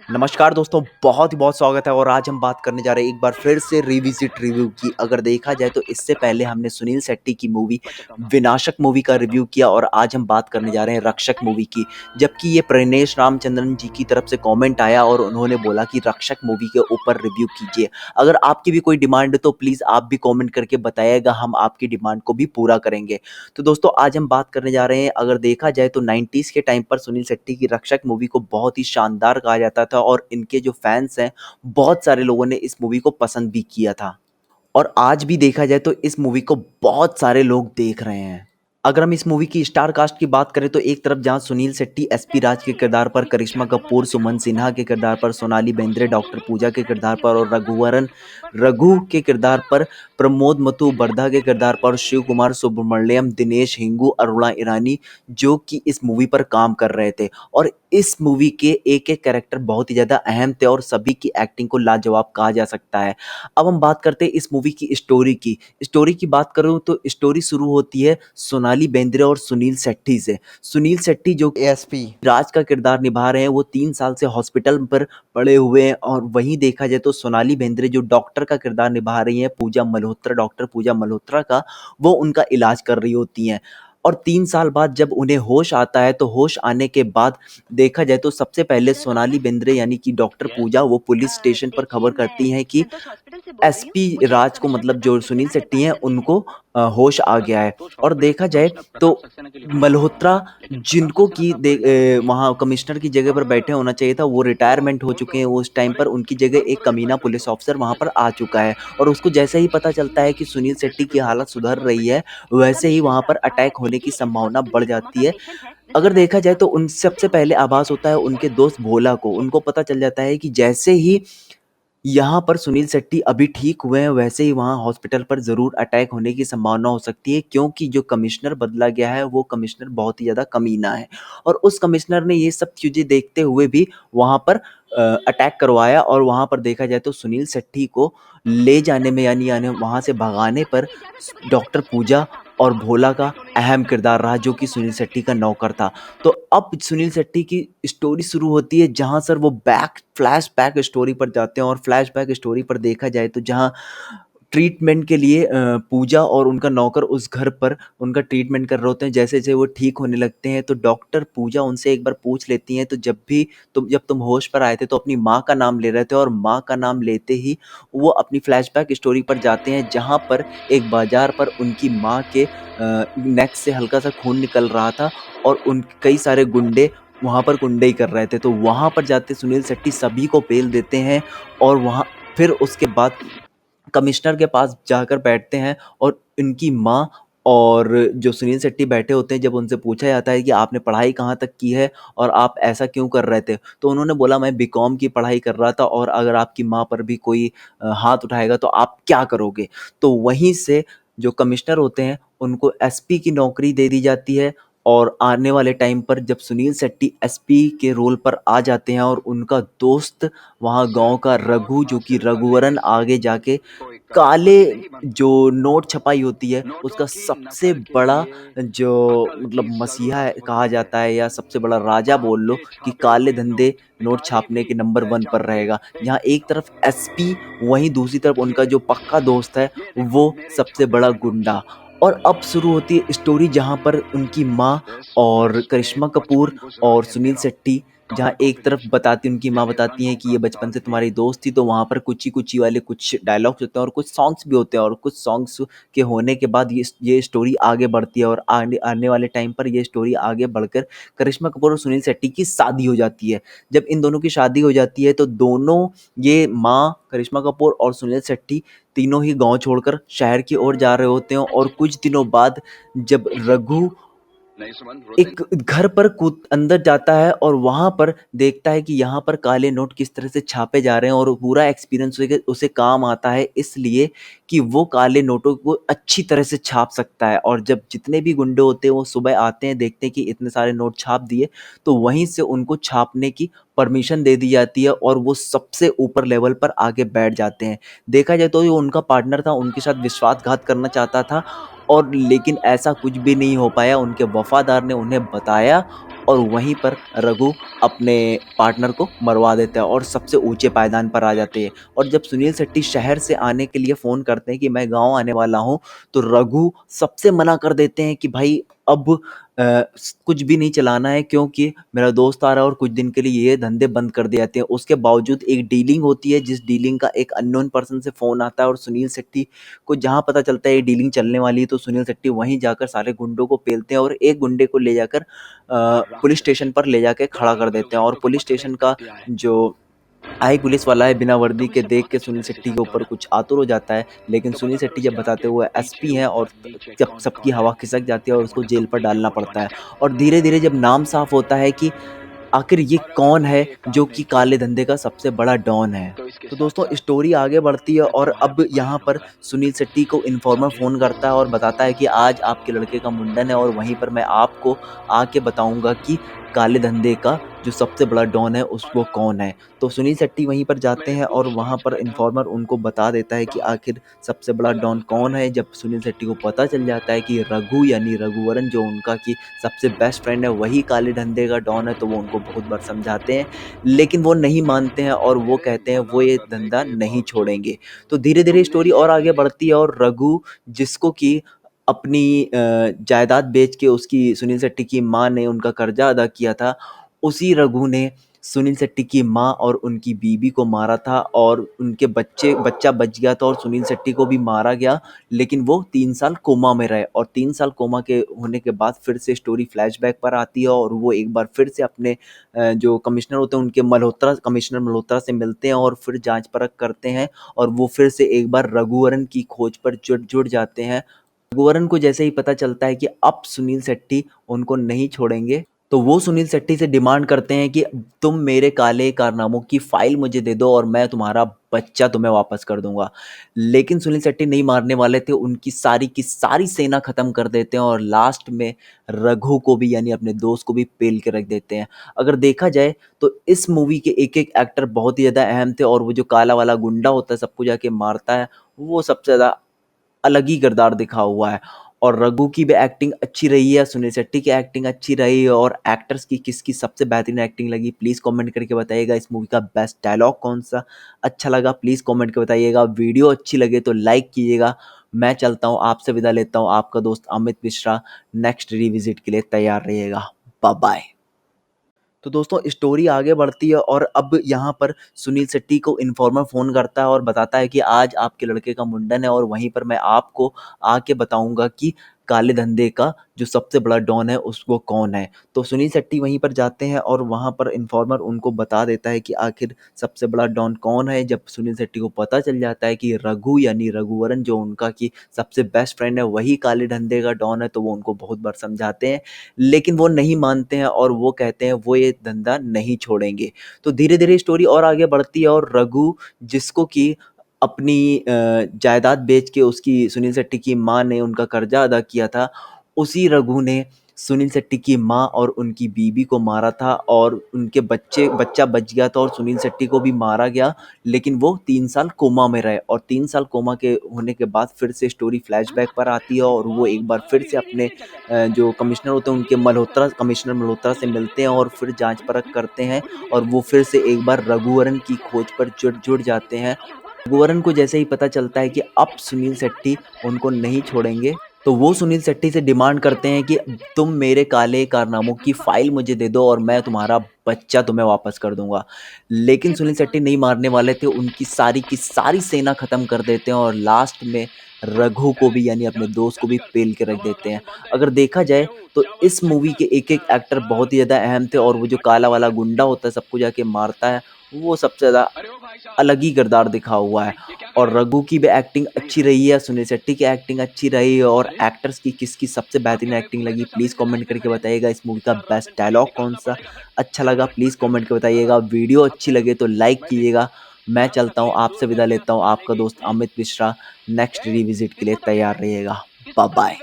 नमस्कार दोस्तों, बहुत ही बहुत स्वागत है और आज हम बात करने जा रहे हैं एक बार फिर से रिविज़िट रिव्यू की। अगर देखा जाए तो इससे पहले हमने सुनील शेट्टी की मूवी विनाशक मूवी का रिव्यू किया और आज हम बात करने जा रहे हैं रक्षक मूवी की। जबकि ये प्रणेश रामचंद्रन जी की तरफ से कमेंट आया और उन्होंने बोला कि रक्षक मूवी के ऊपर रिव्यू कीजिए। अगर आपकी भी कोई डिमांड है तो प्लीज़ आप भी कमेंट करके बताइएगा, हम आपकी डिमांड को भी पूरा करेंगे। तो दोस्तों आज हम बात करने जा रहे हैं, अगर देखा जाए तो 90s के टाइम पर सुनील शेट्टी की रक्षक मूवी को बहुत ही शानदार कहा जाता था और इनके जो फैंस हैं, बहुत सारे लोगों ने इस मूवी को पसंद भी किया था। और आज भी देखा जाए तो इस मूवी को बहुत सारे लोग देख रहे हैं। अगर हम इस मूवी की स्टार कास्ट की बात करें तो एक तरफ जहां सुनील शेट्टी एसपी राज के किरदार पर, करिश्मा कपूर सुमन सिन्हा के किरदार पर, सोनाली बेंद्रे डॉक्टर पूजा के किरदार पर और रघु के किरदार पर, प्रमोद मथु बरधा के किरदार पर, शिव कुमार सुब्रमण्यम, दिनेश हिंगू, अरुणा ईरानी जो कि इस मूवी पर काम कर रहे थे। और इस मूवी के एक एक कैरेक्टर बहुत ही ज़्यादा अहम थे और सभी की एक्टिंग को लाजवाब कहा जा सकता है। अब हम बात करते हैं इस मूवी की स्टोरी की बात करूँ तो स्टोरी शुरू होती है सोनाली बेंद्रे और सुनील शेट्टी से। सुनील शेट्टी जो एएसपी राज का किरदार निभा रहे हैं, वो 3 साल से हॉस्पिटल पर पड़े हुए हैं और वहीं देखा जाए तो सोनाली बेंद्रे जो डॉक्टर का किरदार निभा रही हैं, डॉक्टर पूजा मल्होत्रा का, वो उनका इलाज कर रही होती हैं। और 3 साल बाद जब उन्हें होश आता है, तो होश आने के बाद देखा जाए तो सबसे पहले सोनाली बेंद्रे यानी कि डॉक्टर पूजा वो पुलिस स्टेशन पर खबर करती हैं कि एसपी राज को, मतलब जो सुनील शेट्टी हैं, उनको होश आ गया है। और देखा जाए तो मल्होत्रा जिनको कि वहाँ कमिश्नर की जगह पर बैठे होना चाहिए था, वो रिटायरमेंट हो चुके हैं उस टाइम पर, उनकी जगह एक कमीना पुलिस ऑफिसर वहाँ पर आ चुका है। और उसको जैसे ही पता चलता है कि सुनील शेट्टी की हालत सुधर रही है, वैसे ही वहाँ पर अटैक होने की संभावना बढ़ जाती है। अगर देखा जाए तो उन सबसे पहले आभास होता है उनके दोस्त भोला को। उनको पता चल जाता है कि जैसे ही यहाँ पर सुनील शेट्टी अभी ठीक हुए हैं, वैसे ही वहाँ हॉस्पिटल पर ज़रूर अटैक होने की संभावना हो सकती है, क्योंकि जो कमिश्नर बदला गया है, वो कमिश्नर बहुत ही ज़्यादा कमीना है। और उस कमिश्नर ने ये सब चीज़ें देखते हुए भी वहाँ पर अटैक करवाया और वहाँ पर देखा जाए तो सुनील शेट्टी को ले जाने में यानी वहाँ से भगाने पर डॉक्टर पूजा और भोला का अहम किरदार रहा, जो कि सुनील शेट्टी का नौकर था। तो अब सुनील शेट्टी की स्टोरी शुरू होती है, जहाँ सर वो फ्लैशबैक स्टोरी पर जाते हैं और फ्लैशबैक स्टोरी पर देखा जाए तो जहाँ ट्रीटमेंट के लिए पूजा और उनका नौकर उस घर पर उनका ट्रीटमेंट कर रहे होते हैं। जैसे-जैसे वो ठीक होने लगते हैं तो डॉक्टर पूजा उनसे एक बार पूछ लेती हैं, तो जब तुम होश पर आए थे तो अपनी माँ का नाम ले रहे थे, और माँ का नाम लेते ही वो अपनी फ्लैशबैक स्टोरी पर जाते हैं, जहाँ पर एक बाज़ार पर उनकी माँ के नेक से हल्का-सा खून निकल रहा था और उन कई सारे गुंडे वहाँ पर गुंडई कर रहे थे। तो वहाँ पर जाते सुनील शेट्टी सभी को पेल देते हैं और वहाँ फिर उसके बाद कमिश्नर के पास जाकर बैठते हैं और इनकी माँ और जो सुनील शेट्टी बैठे होते हैं, जब उनसे पूछा जाता है कि आपने पढ़ाई कहाँ तक की है और आप ऐसा क्यों कर रहे थे? तो उन्होंने बोला मैं बीकॉम की पढ़ाई कर रहा था और अगर आपकी माँ पर भी कोई हाथ उठाएगा तो आप क्या करोगे? तो वहीं से जो कमिश्नर होते हैं, उनको एसपी की नौकरी दे दी जाती है। और आने वाले टाइम पर जब सुनील शेट्टी एसपी के रोल पर आ जाते हैं और उनका दोस्त वहाँ गाँव का रघु, जो कि रघुवरन, आगे जाके काले जो नोट छपाई होती है, उसका सबसे बड़ा जो मतलब मसीहा है कहा जाता है, या सबसे बड़ा राजा बोल लो, कि काले धंधे नोट छापने के नंबर 1 पर रहेगा। जहाँ एक तरफ एसपी, वहीं दूसरी तरफ उनका जो पक्का दोस्त है, वो सबसे बड़ा गुंडा। और अब शुरू होती है स्टोरी, जहाँ पर उनकी माँ और करिश्मा कपूर और सुनील शेट्टी, जहाँ एक तरफ उनकी माँ बताती हैं कि ये बचपन से तुम्हारी दोस्त थी, तो वहाँ पर कुची-कुची वाले कुछ डायलॉग्स होते हैं और कुछ सॉन्ग्स भी होते हैं, और कुछ सॉन्ग्स के होने के बाद ये स्टोरी आगे बढ़ती है और आने आने वाले टाइम पर ये स्टोरी आगे बढ़कर करिश्मा कपूर और सुनील शेट्टी की शादी हो जाती है। जब इन दोनों की शादी हो जाती है तो दोनों, ये माँ, करिश्मा कपूर और सुनील शेट्टी, तीनों ही गाँव छोड़कर शहर की ओर जा रहे होते हैं। और कुछ दिनों बाद जब रघु एक घर पर कूद अंदर जाता है और वहाँ पर देखता है कि यहाँ पर काले नोट किस तरह से छापे जा रहे हैं, और पूरा एक्सपीरियंस उसे उसे काम आता है, इसलिए कि वो काले नोटों को अच्छी तरह से छाप सकता है। और जब जितने भी गुंडे होते हैं वो सुबह आते हैं, देखते हैं कि इतने सारे नोट छाप दिए, तो वहीं से उनको छापने की परमिशन दे दी जाती है और वो सबसे ऊपर लेवल पर आके बैठ जाते हैं। देखा जाए तो ये उनका पार्टनर था, उनके साथ विश्वासघात करना चाहता था, और लेकिन ऐसा कुछ भी नहीं हो पाया, उनके वफ़ादार ने उन्हें बताया और वहीं पर रघु अपने पार्टनर को मरवा देता है और सबसे ऊँचे पायदान पर आ जाते हैं। और जब सुनील शेट्टी शहर से आने के लिए फ़ोन करते हैं कि मैं गाँव आने वाला हूँ, तो रघु सबसे मना कर देते हैं कि भाई अब कुछ भी नहीं चलाना है, क्योंकि मेरा दोस्त आ रहा है और कुछ दिन के लिए ये धंधे बंद कर दिए जाते हैं। उसके बावजूद एक डीलिंग होती है, जिस डीलिंग का एक अननोन पर्सन से फ़ोन आता है और सुनील शेट्टी को जहाँ पता चलता है ये डीलिंग चलने वाली है, तो सुनील शेट्टी वहीं जाकर सारे गुंडों को पेलते हैं और एक गुंडे को ले जाकर पुलिस स्टेशन पर ले जाके खड़ा कर देते हैं। और पुलिस स्टेशन का जो हाई पुलिस वाला है बिना वर्दी के देख के सुनील शेट्टी के ऊपर कुछ आतुर हो जाता है, लेकिन सुनील शेट्टी जब बताते हुए एसपी हैं और जब सबकी हवा खिसक जाती है और उसको जेल पर डालना पड़ता है। और धीरे-धीरे जब नाम साफ होता है कि आखिर ये कौन है जो कि काले धंधे का सबसे बड़ा डॉन है। तो दोस्तों स्टोरी आगे बढ़ती है और अब यहाँ पर सुनील शेट्टी को इन्फॉर्मर फ़ोन करता है और बताता है कि आज आपके लड़के का मुंडन है और वहीं पर मैं आपको आके बताऊँगा कि काले धंधे का जो सबसे बड़ा डॉन है वो कौन है। तो सुनील शेट्टी वहीं पर जाते हैं और वहाँ पर इन्फॉर्मर उनको बता देता है कि आखिर सबसे बड़ा डॉन कौन है। जब सुनील शेट्टी को पता चल जाता है कि रघु यानी रघुवरन जो उनका कि सबसे बेस्ट फ्रेंड है वही काले धंधे का डॉन है, तो वो उनको बहुत बार समझाते हैं, लेकिन वो नहीं मानते हैं और वो कहते हैं वो ये धंधा नहीं छोड़ेंगे। तो धीरे-धीरे स्टोरी और आगे बढ़ती है और रघु जिसको कि अपनी जायदाद बेच के उसकी सुनील शेट्टी की माँ ने उनका कर्जा अदा किया था, उसी रघु ने सुनील शेट्टी की माँ और उनकी बीवी को मारा था और उनके बच्चा बच गया था और सुनील शेट्टी को भी मारा गया, लेकिन वो 3 साल कोमा में रहे और 3 साल कोमा के होने के बाद फिर से स्टोरी फ्लैशबैक पर आती है और वो एक बार फिर से अपने जो कमिश्नर होते हैं उनके कमिश्नर मल्होत्रा से मिलते हैं और फिर जाँच-परख करते हैं और वो फिर से एक बार रघुवरन की खोज पर जुट जाते हैं। रघुवरन को जैसे ही पता चलता है कि अब सुनील शेट्टी उनको नहीं छोड़ेंगे, तो वो सुनील शेट्टी से डिमांड करते हैं कि तुम मेरे काले कारनामों की फाइल मुझे दे दो और मैं तुम्हारा बच्चा तुम्हें वापस कर दूँगा। लेकिन सुनील शेट्टी नहीं मारने वाले थे, उनकी सारी की सारी सेना ख़त्म कर देते हैं और लास्ट में रघु को भी यानी अपने दोस्त को भी पेल के रख देते हैं। अगर देखा जाए तो इस मूवी के एक-एक एक्टर बहुत ही ज़्यादा अहम थे और वो जो काला वाला गुंडा होता है सबको जाके मारता है, वो सबसे ज़्यादा अलग ही किरदार दिखा हुआ है। और रघु की भी एक्टिंग अच्छी रही है, सुनील शेट्टी की एक्टिंग अच्छी रही है और एक्टर्स की किसकी सबसे बेहतरीन एक्टिंग लगी प्लीज़ कमेंट करके बताइएगा। इस मूवी का बेस्ट डायलॉग कौन-सा अच्छा लगा प्लीज़ कमेंट करके बताइएगा। वीडियो अच्छी लगे तो लाइक कीजिएगा। मैं चलता हूँ, आपसे विदा लेता हूँ, आपका दोस्त अमित मिश्रा। नेक्स्ट रिविज़िट के लिए तैयार रहिएगा। बाय-बाय। तो दोस्तों स्टोरी आगे बढ़ती है और अब यहाँ पर सुनील शेट्टी को इन्फॉर्मर फ़ोन करता है और बताता है कि आज आपके लड़के का मुंडन है और वहीं पर मैं आपको आके बताऊँगा कि काले धंधे का जो सबसे बड़ा डॉन है वो कौन है। तो सुनील शेट्टी वहीं पर जाते हैं और वहाँ पर इन्फॉर्मर उनको बता देता है कि आखिर सबसे बड़ा डॉन कौन है। जब सुनील शेट्टी को पता चल जाता है कि रघु यानी रघुवरन जो उनका कि सबसे बेस्ट फ्रेंड है वही काले धंधे का डॉन है, तो वो उनको बहुत बार समझाते हैं, लेकिन वो नहीं मानते हैं और वो कहते हैं वो ये धंधा नहीं छोड़ेंगे। तो धीरे-धीरे स्टोरी और आगे बढ़ती है और रघु जिसको कि अपनी जायदाद बेच के उसकी सुनील शेट्टी की माँ ने उनका कर्जा अदा किया था, उसी रघु ने सुनील शेट्टी की माँ और उनकी बीवी को मारा था और उनके बच्चा बच गया था और सुनील शेट्टी को भी मारा गया, लेकिन वो 3 साल कोमा में रहे और 3 साल कोमा के होने के बाद फिर से स्टोरी फ्लैशबैक पर आती है और वो एक बार फिर से अपने जो कमिश्नर होते हैं उनके कमिश्नर मल्होत्रा से मिलते हैं और फिर जाँच-परख करते हैं और वो फिर से एक बार रघुवरन की खोज पर जुट जाते हैं। रघुवरन को जैसे ही पता चलता है कि अब सुनील शेट्टी उनको नहीं छोड़ेंगे, तो वो सुनील शेट्टी से डिमांड करते हैं कि तुम मेरे काले कारनामों की फाइल मुझे दे दो और मैं तुम्हारा बच्चा तुम्हें वापस कर दूँगा। लेकिन सुनील शेट्टी नहीं मारने वाले थे, उनकी सारी की सारी सेना ख़त्म कर देते हैं और लास्ट में रघु को भी यानी अपने दोस्त को भी पेल के रख देते हैं। अगर देखा जाए तो इस मूवी के एक-एक एक्टर बहुत ही ज़्यादा अहम थे और वो जो काला वाला गुंडा होता है सबको जाके मारता है, वो सबसे ज़्यादा अलग ही किरदार दिखा हुआ है। और रघु की भी एक्टिंग अच्छी रही है, सुनील शेट्टी की एक्टिंग अच्छी रही है और एक्टर्स की किसकी सबसे बेहतरीन एक्टिंग लगी प्लीज़ कमेंट करके बताइएगा। इस मूवी का बेस्ट डायलॉग कौन-सा अच्छा लगा प्लीज़ कमेंट करके बताइएगा। वीडियो अच्छी लगे तो लाइक कीजिएगा। मैं चलता हूँ, आपसे विदा लेता हूँ, आपका दोस्त अमित मिश्रा। नेक्स्ट रिविज़िट के लिए तैयार रहिएगा। बाय-बाय।